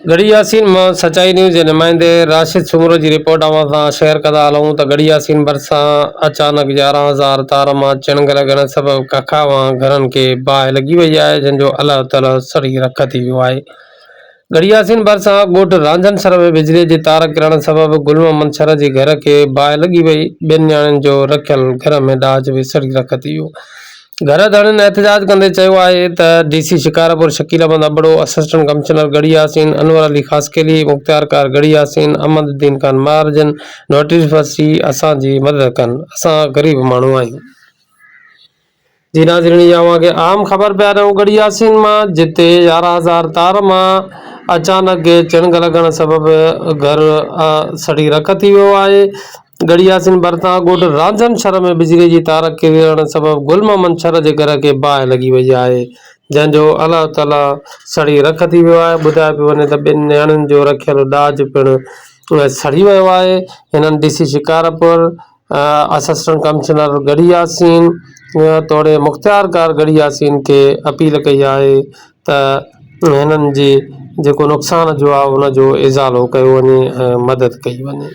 गढ़ी यासीन मां सचाई न्यूज़ जे नुमाइंदे राशिद सुमरो जी रिपोर्ट अवां सां शेयर कंदा हलूं त गढ़ी यासीन भरिसां अचानक 11,000 तार मां चिणग लॻण सबबि कखावां घरनि खे बाहि लॻी वई आहे, जंहिंजो अलाह ताला सड़ी रख थी वियो आहे। गढ़ी यासीन भरिसां ॻोठ रांझनसर में बिजलीअ जी तार किरण सबबि गुलम मंछर जे घर खे बाहि लॻी वई। ॿिनि ॼणनि जो रखियल घर में ॾाज बि सड़ी रख थी वियो। घर धणियुनि एहतजाज कंदे चयो आहे त DC Shikarpur Shakeel Ahmed Abro, assistant commissioner Garhi Yasin, Anwar Ali Khaskheli, मुख्तियार कार गढ़ी यासीन, अहमदुद्दीन खान महारजन नोटिस फसी असांजी मदद कनि, असां ग़रीब माण्हू आहियूं। जी नाज़रीन, ये के आम खबर पे आ रहा हूँ गढ़ी यासीन में, जिते 11,000 तार में अचानक चिणग लगन सबब घर सड़ी रख थी वियो आहे। गढ़ी यासीन भरिसां ॻोठ रांझनसर में बिजली जी तार किरण सबब गुलम मंछर जे घर के बाहि लगी वई आहे, जंहिंजो अलाह ताला सड़ी रख थी वियो आहे। ॿुधाए पियो वञे त ॿिनि न्याणियुनि जो रखियल ॾाज पिणु सड़ी वियो आहे। हिननि DC Shikarpur, assistant commissioner Garhi Yasin तोड़े मुख्तियार कार गढ़ी यासीन के अपील कई आहे त हिननि जी जेको नुक़सान जो आहे उनजो इज़ालो कयो वञे ऐं मदद कई वञे।